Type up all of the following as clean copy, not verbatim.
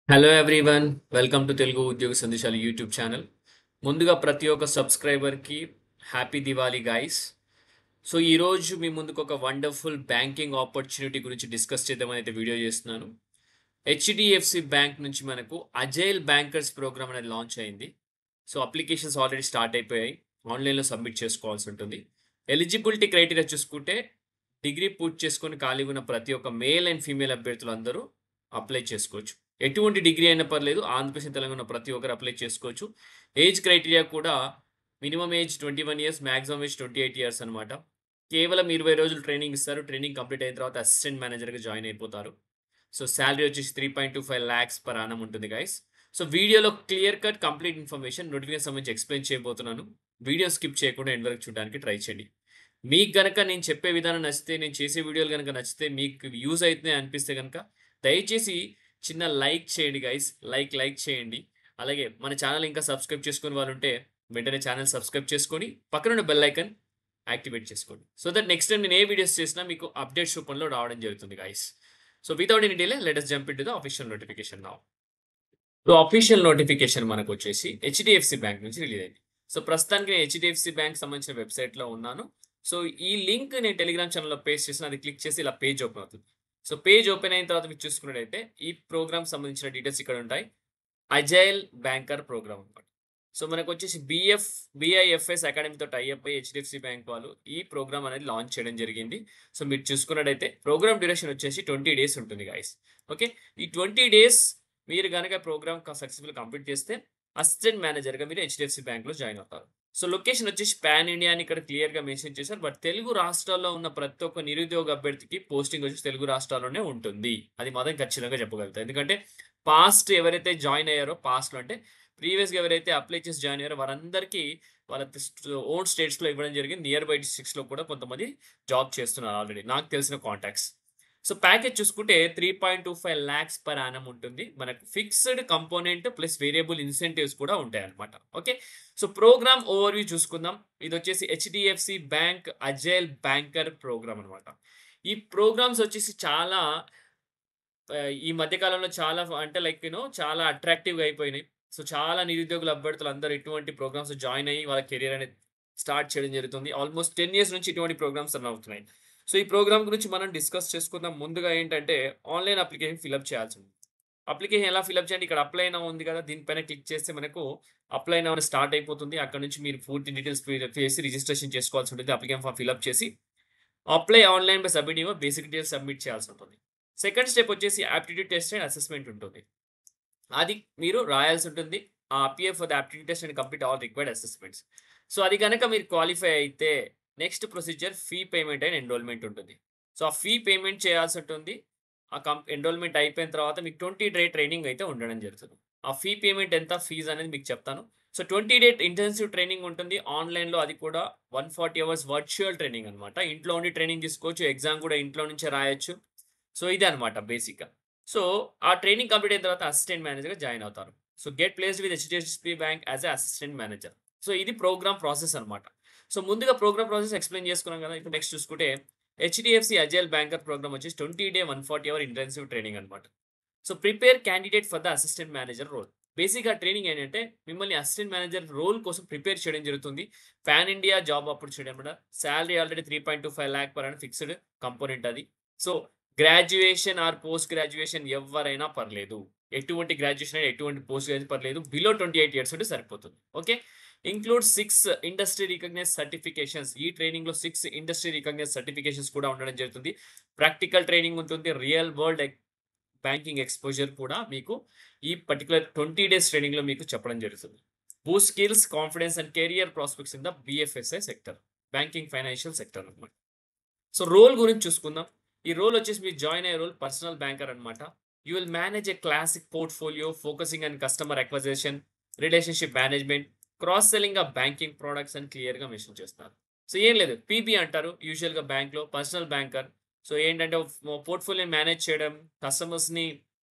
Hello everyone, welcome to Telugu ఉద్యోగ సందేశాలు YouTube channel. ముందుగా ప్రతి ఒక్క సబ్స్క్రైబర్కి హ్యాపీ దివాళీ గైస్. సో ఈరోజు మీ ముందుకు ఒక వండర్ఫుల్ బ్యాంకింగ్ ఆపర్చునిటీ గురించి డిస్కస్ చేద్దామని అయితే వీడియో చేస్తున్నాను. హెచ్డిఎఫ్సి బ్యాంక్ నుంచి మనకు అజైల్ బ్యాంకర్స్ ప్రోగ్రామ్ అనేది లాంచ్ అయింది. సో అప్లికేషన్స్ ఆల్రెడీ స్టార్ట్ అయిపోయాయి. ఆన్లైన్లో సబ్మిట్ చేసుకోవాల్సి ఉంటుంది. ఎలిజిబిలిటీ క్రైటీరియా చూసుకుంటే డిగ్రీ పూర్తి చేసుకొని ఖాళీగా ఉన్న ప్రతి ఒక్క మేల్ అండ్ ఫీమేల్ అభ్యర్థులు అందరూ అప్లై చేసుకోవచ్చు. ఎటువంటి డిగ్రీ అయినా పర్లేదు. ఆంధ్రప్రదేశ్ తెలంగాణ ప్రతి ఒక్కరు అప్లై చేసుకోవచ్చు. ఏజ్ క్రైటీరియా కూడా minimum age 21 years, maximum age 28 years అనమాట. కేవలం 20 రోజులు ట్రైనింగ్ ఇస్తారు. ట్రైనింగ్ కంప్లీట్ అయిన తర్వాత అసిస్టెంట్ మేనేజర్గా జాయిన్ అయిపోతారు. సో శాలరీ వచ్చేసి 3.25 lakhs పర్ annum ఉంటుంది గైస్. సో వీడియోలో clear cut complete information notification సంబంధించి ఎక్స్ప్లెయిన్ చేయబోతున్నాను. వీడియో స్కిప్ చేయకుండా ఎండ్ వరకు చూడడానికి ట్రై చేయండి. మీకు గనక నేను చెప్పే విధానం నచ్చితే, నేను చేసే వీడియోలు గనక నచ్చితే, మీకు యూజ్ అవుతుంది అనిపిస్తే గనక దయచేసి చిన్న లైక్ చేయండి గైస్. లైక్ చేయండి. అలాగే మన ఛానల్ ఇంకా సబ్స్క్రైబ్ చేసుకునే వాళ్ళు ఉంటే వెంటనే ఛానల్ సబ్స్క్రైబ్ చేసుకొని పక్కన బెల్ ఐకాన్ యాక్టివేట్ చేసుకోండి. సో దట్ నెక్స్ట్ టైం నేను ఏ వీడియోస్ చేసినా మీకు అప్డేట్స్ రూపంలో రావడం జరుగుతుంది guys. So without any delay let us jump into the official notification now. So official notification మనకు వచ్చేసి హెచ్డిఎఫ్సి బ్యాంక్ నుంచి రిలీజ్ అయింది. సో ప్రస్తుతానికి నేను హెచ్డిఎఫ్సి బ్యాంక్ సంబంధించిన వెబ్సైట్లో ఉన్నాను. సో ఈ లింక్ నేను టెలిగ్రామ్ ఛానల్లో పేస్ట్ చేసిన, అది క్లిక్ చేసి ఇలా పేజ్ ఓపెన్ అవుతుంది. సో పేజ్ ఓపెన్ అయిన తర్వాత మీరు చూసుకున్నట్టయితే ఈ ప్రోగ్రామ్ సంబంధించిన డీటెయిల్స్ ఇక్కడ ఉంటాయి. అజైల్ బ్యాంకర్ ప్రోగ్రామ్ అనమాట. సో మనకు వచ్చేసి బిఐఎఫ్ఎస్ అకాడమీతో టైఅప్ అయ్యి హెచ్డిఎఫ్సి బ్యాంక్ వాళ్ళు ఈ ప్రోగ్రామ్ అనేది లాంచ్ చేయడం జరిగింది. సో మీరు చూసుకున్నట్టయితే ప్రోగ్రామ్ డ్యూరేషన్ వచ్చేసి 20 days ఉంటుంది గైస్. ఓకే, ఈ 20 days మీరు కనుక ప్రోగ్రామ్ సక్సెస్ఫుల్ కంప్లీట్ చేస్తే అసిస్టెంట్ మేనేజర్గా మీరు హెచ్డిఎఫ్సి బ్యాంక్లో జాయిన్ అవుతారు. సో లొకేషన్ వచ్చేసి పాన్ ఇండియా అని ఇక్కడ క్లియర్గా మెన్షన్ చేశారు. బట్ తెలుగు రాష్ట్రాల్లో ఉన్న ప్రతి ఒక్క నిరుద్యోగ అభ్యర్థికి పోస్టింగ్ వచ్చేసి తెలుగు రాష్ట్రాల్లోనే ఉంటుంది. అది మాత్రం ఖచ్చితంగా చెప్పగలుగుతారు. ఎందుకంటే పాస్ట్ ఎవరైతే జాయిన్ అయ్యారో, పాస్ట్లో అంటే ప్రీవియస్గా ఎవరైతే అప్లై చేసి జాయిన్ అయ్యారో వారందరికీ వాళ్ళ ఓన్ స్టేట్స్లో ఇవ్వడం జరిగింది. నియర్ బై డిస్ట్రిక్ట్స్లో కూడా కొంతమంది జాబ్ చేస్తున్నారు ఆల్రెడీ, నాకు తెలిసిన కాంటాక్ట్స్. సో ప్యాకేజ్ చూసుకుంటే 3.25 lakhs పర్ యానం ఉంటుంది. మనకు fixed component plus variable incentives కూడా ఉంటాయి అనమాట. ఓకే, సో ప్రోగ్రామ్ ఓవర్వ్యూ చూసుకుందాం. ఇది వచ్చేసి HDFC bank agile banker program అనమాట. ఈ ప్రోగ్రామ్స్ వచ్చేసి చాలా ఈ మధ్య కాలంలో చాలా అంటే చాలా అట్రాక్టివ్‌గా అయిపోయినాయి. సో చాలా నిరుద్యోగుల అభ్యర్థులు అందరూ ఇటువంటి ప్రోగ్రామ్స్ జాయిన్ అయ్యి వాళ్ళ కెరియర్ అనేది స్టార్ట్ చేయడం జరుగుతుంది. ఆల్మోస్ట్ 10 years నుంచి ఇటువంటి ప్రోగ్రామ్స్ రన్ అవుతున్నాయి. సో ఈ ప్రోగ్రామ్ గురించి మనం డిస్కస్ చేసుకుందాం. ముందుగా ఏంటంటే ఆన్‌లైన్ అప్లికేషన్ ఫిలప్ చేయాల్సి ఉంది. అప్లికేషన్ ఎలా ఫిలప్ చేయాలి? ఇక్కడ అప్లై నౌ ఉంది కదా! దీనిపైన క్లిక్ చేస్తే మనకు అప్లై నౌ అని స్టార్ట్ అయిపోతుంది. అక్కడి నుంచి మీరు పూర్తి డీటెయిల్స్ ఫిలప్ చేసి రిజిస్ట్రేషన్ చేసుకోవాల్సి ఉంటుంది. అప్లికేషన్ ఫార్మ్ ఫిలప్ చేసి apply online by submit your basic details submit చేయాల్సి ఉంటుంది. సెకండ్ స్టెప్ వచ్చేసి ఆప్టిట్యూడ్ టెస్ట్ అండ్ అసెస్మెంట్ ఉంటుంది. అది మీరు రాయాల్సి ఉంటుంది. Appear for the aptitude test and complete all required assessments. So అది గనక మీరు క్వాలిఫై అయితే next procedure fee payment and enrollment ఉంటుంది. సో ఆ ఫీ పేమెంట్ చేయాల్సి ఉంటుంది. ఆ ఎన్రోల్‌మెంట్ అయిపోయిన తర్వాత మీకు 20 డే ట్రైనింగ్ అయితే ఉండడం జరుగుతుంది. ఆ ఫీ పేమెంట్ ఎంత, ఫీజ్ అనేది మీకు చెప్తాను. సో 20 డే ఇంటెన్సివ్ ట్రైనింగ్ ఉంటుంది ఆన్‌లైన్‌లో. అది కూడా 140 hours వర్చువల్ ట్రైనింగ్ అనమాట. ఇంట్లో ఉండి ట్రైనింగ్ తీసుకోవచ్చు. ఎగ్జామ్ కూడా ఇంట్లో నుంచే రాయొచ్చు. సో ఇదే అనమాట బేసిక్‌గా. సో ఆ ట్రైనింగ్ కంప్లీట్ అయిన తర్వాత అసిస్టెంట్ మేనేజర్‌గా జాయిన్ అవుతారు. So get placed with HDFC bank as a assistant manager. So ఇది ప్రోగ్రామ్ ప్రాసెస్ అనమాట. సో ముందుగా ప్రోగ్రామ్ ప్రాసెస్ ఎక్స్‌ప్లెయిన్ చేసుకున్నాం కదా! ఇప్పుడు నెక్స్ట్ చూసుకుంటే హెచ్డిఎఫ్సి అజైల్ బ్యాంకర్ ప్రోగ్రామ్ వచ్చేసి 20 డే 140 hour ఇంటెన్సివ్ ట్రైనింగ్ అనమాట. So prepare candidate for the assistant manager role. బేసిక్‌గా ట్రైనింగ్ ఏంటంటే మిమ్మల్ని అసిస్టెంట్ మేనేజర్ రోల్ కోసం ప్రిపేర్ చేయడం జరుగుతుంది. పాన్ ఇండియా జాబ్ ఆపర్చునిటీ అనమాట. Salary already 3.25 lakh per annum fixed component అది. So graduation or post graduation ఎవ్వరైనా పర్లేదు. ఎటువంటి గ్రాడ్యుయేషన్ అయినా, ఎటువంటి పోస్ట్ గ్రాడ్యుయేషన్ పర్లేదు. బిలో 28 years ఉంటే సరిపోతుంది. Okay, includes 6 industry recognised certifications. ఈ ట్రైనింగ్‌లో 6 ఇండస్ట్రీ రికగ్నైజ్డ్ సర్టిఫికేషన్స్ కూడా ఉండడం జరుగుతుంది. ప్రాక్టికల్ ట్రైనింగ్ ఉంటుంది. రియల్ వరల్డ్ బ్యాంకింగ్ ఎక్స్‌పోజర్ కూడా మీకు ఈ పర్టిక్యులర్ 20 days ట్రైనింగ్‌లో మీకు చెప్పడం జరుగుతుంది. Boost skills, confidence and career prospects in the BFSI sector, banking financial sector అన్నమాట. సో రోల్ గురించి చూసుకుందాం. ఈ రోల్ వచ్చేసి మీరు జాయిన్ అయ్యే రోల్ పర్సనల్ బ్యాంకర్ అనమాట. You will manage a classic portfolio focusing on customer acquisition, relationship management, cross selling of banking products అని క్లియర్‌గా మెన్షన్ చేస్తున్నారు. సో ఏం లేదు, పీబీ అంటారు యూజువల్‌గా బ్యాంక్‌లో పర్సనల్ బ్యాంకర్. సో ఏంటంటే పోర్ట్‌ఫోలియోని మేనేజ్ చేయడం, కస్టమర్స్‌ని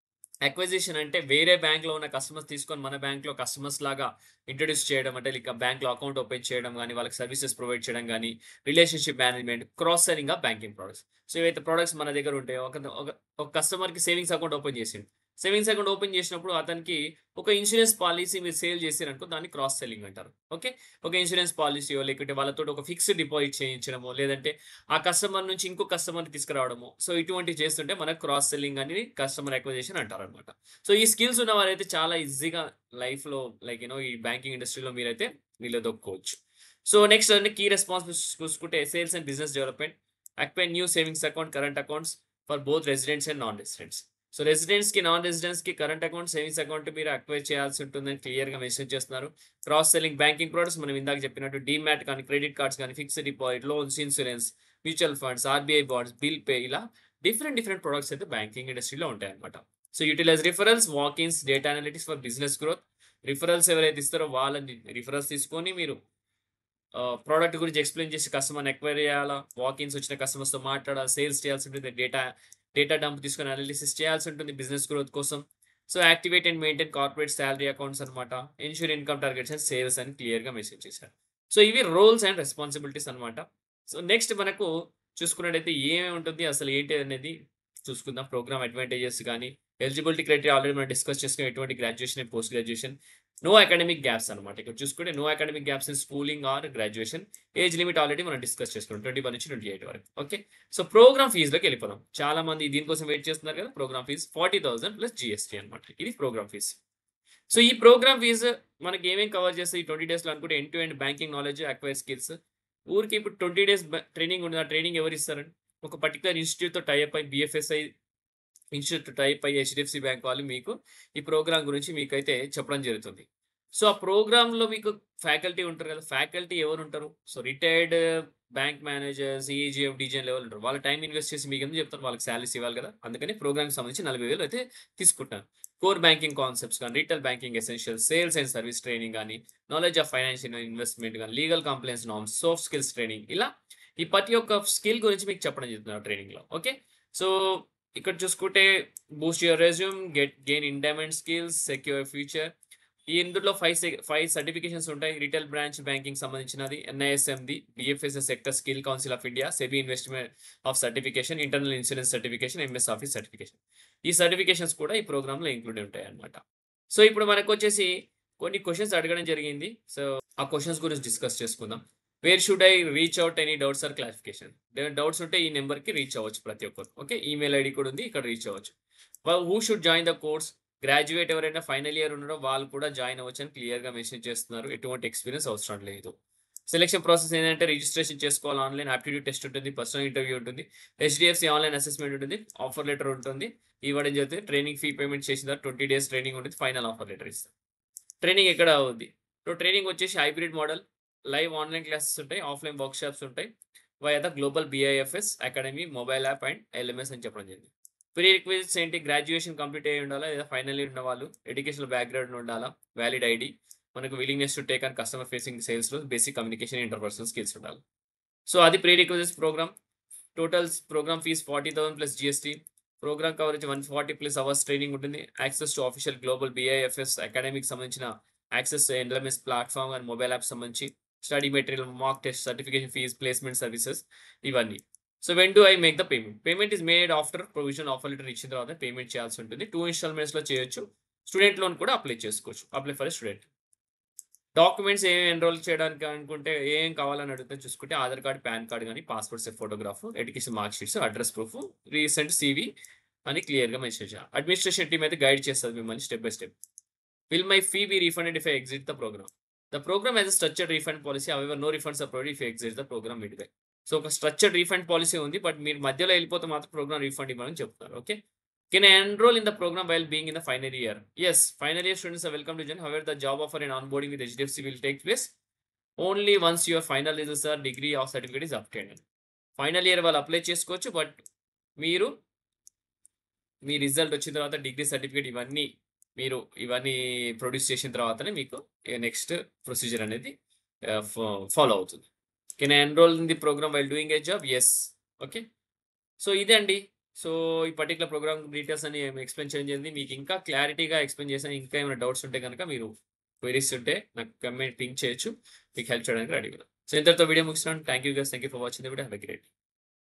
అక్విజిషన్ అంటే వేరే బ్యాంక్‌లో ఉన్న కస్టమర్స్ తీసుకొని మన బ్యాంక్‌లో కస్టమర్స్ లాగా ఇంట్రొడ్యూస్ చేయడం, అంటే బ్యాంక్‌లో అకౌంట్ ఓపెన్ చేయడం గాని, వాళ్ళకి సర్వీసెస్ ప్రొవైడ్ చేయడం గాని, relationship management, cross selling of banking products. So ఏవైతే ప్రొడక్ట్స్ మన దగ్గర ఉంటాయో ఒక ఒక ఒక కస్టమర్‌కి సేవింగ్స్ అకౌంట్ ఓపెన్ చేసిండు. సేవింగ్స్ అకౌంట్ ఓపెన్ చేసినప్పుడు అతనికి ఒక ఇన్సూరెన్స్ పాలిసీ మీరు సేల్ చేసారనుకో దాన్ని క్రాస్ సెల్లింగ్ అంటారు. ఓకే. ఒక ఇన్సూరెన్స్ పాలిసీయో లేకుంటే వాళ్ళతోటి ఒక ఫిక్స్డ్ డిపాజిట్ చేయించడమో, లేదంటే ఆ కస్టమర్ నుంచి ఇంకో కస్టమర్‌ని తీసుకురావడమో. సో, ఇటువంటివి చేస్తుంటే మనకు క్రాస్ సెల్లింగ్ అని కస్టమర్ అక్విజిషన్ అంటారనమాట. సో, ఈ స్కిల్స్ ఉన్నవారైతే చాలా ఈజీగా లైఫ్‌లో ఈ బ్యాంకింగ్ ఇండస్ట్రీలో మీరైతే నిలదొక్కుకోవచ్చు. సో, నెక్స్ట్ అండి కీ రెస్పాన్సిబిలిటీస్ చూసుకుంటే sales and business development, acquire new savings account, current accounts for both residents and non residents. So, రెసిడెంట్స్‌కి, నాన్ రెసిడెంట్స్‌కి కరెంట్ అకౌంట్, సేవింగ్స్ అకౌంట్ మీరు అక్వైర్ చేయాల్సి ఉంటుందని క్లియర్‌గా మెన్షన్ చేస్తున్నారు. క్రాస్ సెల్లింగ్ బ్యాంకింగ్ ప్రొడక్ట్స్ మనం ఇందాక చెప్పినట్టు డీమ్యాట్ కానీ, క్రెడిట్ కార్డ్స్ కానీ, fixed deposit, loans, insurance, mutual funds, RBI bonds, bill pay ఇలా డిఫరెంట్ ప్రొడక్ట్స్ అయితే బ్యాంకింగ్ ఇండస్ట్రీలో ఉంటాయన్నమాట. So, utilise referrals, walk-ins, data analytics for business growth. Referrals ఎవరైతే ఇస్తారో వాళ్ళని రిఫరల్స్ తీసుకొని మీరు ప్రొడక్ట్ గురించి ఎక్స్‌ప్లెయిన్ చేసి కస్టమర్‌ని ఎక్వైర్ చేయాలా, వాక్-ఇన్స్ వచ్చిన కస్టమర్స్‌తో మాట్లాడాలి, సేల్స్ చేయాల్సి ఉంటుంది, డేటా డంప్ తీసుకొని అనాలిసిస్ చేయాల్సి ఉంటుంది బిజినెస్ గ్రోత్ కోసం. So, activate and maintain corporate salary accounts అనమాట. Ensure income targets and sales అని క్లియర్‌గా మెన్షన్ చేశారు. సో, ఇవి రోల్స్ అండ్ రెస్పాన్సిబిలిటీస్ అనమాట. సో, నెక్స్ట్ మనకు చూసుకున్నట్టయితే ఏమేమి ఉంటుంది, అసలు ఏంటి అనేది చూసుకుందాం. ప్రోగ్రామ్ అడ్వాంటేజెస్ గాని, ఎలిజిబిలిటీ క్రైటీరియా ఆల్రెడీ మనం డిస్కస్ చేసుకున్నాం. ఎటువంటి graduation and post graduation. No academic gaps అనమాట. ఇక్కడ చూసుకుంటే no academic gaps in schooling or graduation. Age limit already మనం డిస్కస్ చేసుకున్నాం. 21-28 వరకు. ఓకే. సో, ప్రోగ్రామ్ ఫీజ్‌లోకి వెళ్ళిపోదాం. చాలా మంది దీనికోసం వెయిట్ చేస్తున్నారు కదా! ప్రోగ్రామ్ ఫీజ్ 40,000 ప్లస్ జీఎస్టీ అనమాట. ఇది ప్రోగ్రామ్ ఫీజ్. సో, ఈ ప్రోగ్రామ్ ఫీజ్ మనకి ఏమేం కవర్ చేస్తాయి ఈ 20 డేస్‌లో అనుకుంటే end to end banking knowledge, acquire skills. ఊరికే ఇప్పుడు 20 డేస్ ట్రైనింగ్ ఉండదు. ఆ ట్రైనింగ్ ఎవరు ఇస్తారండి? ఒక పర్టిక్యులర్ ఇన్‌స్టిట్యూట్‌తో టై అప్ అయ్యి బీఎఫ్ఎస్ఐ ఇన్‌స్టిట్యూట్‌తో టై అప్ అయ్యి హెచ్‌డీఎఫ్‌సీ బ్యాంక్ వాళ్ళు మీకు ఈ ప్రోగ్రామ్ గురించి మీకైతే చెప్పడం జరుగుతుంది. సో, ఆ ప్రోగ్రామ్‌లో మీకు ఫ్యాకల్టీ ఉంటారు కదా! ఫ్యాకల్టీ ఎవరుంటారు? So, retired bank managers, EGF, DGM level ఉంటారు. వాళ్ళు టైమ్ ఇన్వెస్ట్ చేసి మీకెందుకు చెప్తారు? వాళ్ళకి సాలరీస్ ఇవ్వాలి కదా! అందుకని ప్రోగ్రామ్‌కి సంబంధించి 40,000 అయితే తీసుకుంటున్నారు. కోర్ బ్యాంకింగ్ కాన్సెప్ట్స్ గాని, retail banking essentials, sales and service training గాని, నాలెడ్జ్ ఆఫ్ ఫైనాన్షియల్ ఇన్వెస్ట్‌మెంట్ గాని, legal compliance norms, soft skills training ఇలా ఈ ప్రతి ఒక్క స్కిల్ గురించి మీకు చెప్పడం జరుగుతుంది ఆ ట్రైనింగ్‌లో. ఓకే. సో, ఇక్కడ చూసుకుంటే boost your resume, gain in demand skills, secure future. ఇందులో 5 సర్టిఫికేషన్స్ ఉంటాయి. రిటైల్ బ్రాంచ్ బ్యాంకింగ్ సంబంధించినది, ఎన్ఐఎస్ఎంది, BFSI sector skill council of India, SEBI investment of certification, internal insurance certification, MS Office certification. ఈ సర్టిఫికేషన్స్ కూడా ఈ ప్రోగ్రామ్‌లో ఇంక్లూడ్ ఉంటాయన్నమాట. సో, ఇప్పుడు మనకొచ్చేసి కొన్ని క్వెషన్స్ అడగడం జరిగింది. సో, ఆ క్వెషన్స్ గురించి డిస్కస్ చేసుకుందాం. Where should I reach out any doubts or clarification? Doubts ఉంటే ఈ నంబర్‌కి రీచ్ అవ్వచ్చు ప్రతి ఒక్కరు. ఓకే. ఈమెయిల్ ఐడీ కూడా ఉంది. ఇక్కడ రీచ్ అవ్వచ్చు. Who should join the course? Graduate ఎవరైనా ఫైనల్ ఇయర్ ఉన్నారో వాళ్ళు కూడా జాయిన్ అవ్వచ్చని క్లియర్‌గా మెన్షన్ చేస్తున్నారు. ఎటువంటి ఎక్స్‌పీరియన్స్ అవసరం లేదు. సెలక్షన్ ప్రాసెస్ ఏంటంటే రిజిస్ట్రేషన్ చేసుకోవాలి. ఆన్‌లైన్ ఆప్టిట్యూడ్ టెస్ట్ ఉంటుంది. పర్సనల్ ఇంటర్వ్యూ ఉంటుంది. హెచ్‌డీఎఫ్‌సీ ఆన్‌లైన్ అసెస్మెంట్ ఉంటుంది. ఆఫర్ లెటర్ ఉంటుంది. ఇవ్వడం జరుగుతుంది. ట్రైనింగ్ ఫీ పేమెంట్ చేసిన తర్వాత 20 డేస్ ట్రైనింగ్ ఉంటుంది. ఫైనల్ ఆఫర్ లెటర్ ఇస్తారు. ట్రైనింగ్ ఎక్కడ అవుద్ది? సో, ట్రైనింగ్ వచ్చేసి hybrid model. Live online classes ఉంటాయి. ఆఫ్‌లైన్ వర్క్‌షాప్స్ ఉంటాయి. Via the global BFSI academy mobile app and LMS అని చెప్పడం జరిగింది. ప్రీ రిక్విజిట్స్ ఏంటి? గ్రాడ్యుయేషన్ కంప్లీట్ అయ్యి ఉండాలా? లేదా ఫైనల్ ఇయర్ ఉన్నవాళ్ళు, ఎడ్యుకేషనల్ బ్యాక్‌గ్రౌండ్ ఉండాలా? వాలిడ్ ఐడీ, మనకు willingness to take on customer facing sales roles, basic communication, interpersonal skills ఉండాలి. సో, అది prerequisites program. Program fees 40,000 plus GST. Program coverage 140 plus hours training ఉంటుంది. Access to official global BFSI అకాడమీకి సంబంధించిన access LMS platform and mobile app సంబంధించి study material, mock test, certification fees, placement services ఇవన్నీ. So, when do I make the payment? Payment is made after provisional offer letter ఇచ్చిన తర్వాత పేమెంట్ చేయాల్సి ఉంటుంది. 2 ఇన్‌స్టాల్‌మెంట్స్‌లో చేయొచ్చు. స్టూడెంట్ లోన్ కూడా అప్లై చేసుకోవచ్చు. Apply for a student. Documents ఏమేమి ఎన్రోల్ చేయడానికి అనుకుంటే ఏం కావాలని అడిగితే చూసుకుంటే ఆధార్ కార్డ్, పాన్ కార్డ్ గాని, passport size photograph, education mark sheets, address proof, recent CV అని క్లియర్‌గా మెన్షన్ చేయాలి. అడ్మినిస్ట్రేషన్ టీమ్ అయితే గైడ్ చేస్తది మిమ్మల్ని step by step. Will my fee be refunded if I exit the program? The program has a structured refund policy. However no refunds are provided if you exit the program midway. So, ఒక structured refund policy ఉంది. But మీరు మధ్యలో వెళ్ళిపోతే మాత్రం program refund ఇవ్వమని చెప్తున్నారు. Okay. Can I enroll in the program while being in the final year? Yes. Final year students are welcome to join. However the job offer and onboarding with HDFC will take place only once your final results are degree or certificate is obtained. Final year వాళ్ళు apply చేసుకోవచ్చు. But మీరు మీ result వచ్చిన తర్వాత degree certificate ఇవన్నీ produce చేసిన తర్వాతనే మీకు next procedure అనేది ఫాలో అవుతుంది. Can I enroll in the program while doing a job? Yes. Okay. So, ఇదే అండి. సో, ఈ పర్టిక్యులర్ ప్రోగ్రామ్ డీటెయిల్స్ అన్ని ఎక్స్‌ప్లెయిన్ చేయడం జరిగింది. మీకు ఇంకా క్లారిటీగా ఎక్స్‌ప్లెయిన్ చేశాను. ఇంకా ఏమైనా డౌట్స్ ఉంటే గనుక మీరు క్వెరీస్ ఉంటే నాకు పింగ్ చేయొచ్చు. మీకు హెల్ప్ చేయడానికి రెడీగా ఉన్నాను. సో, ఇంతటితో వీడియో ముగిస్తున్నాను. Thank you guys. Thank you for watching the video. Have a great day.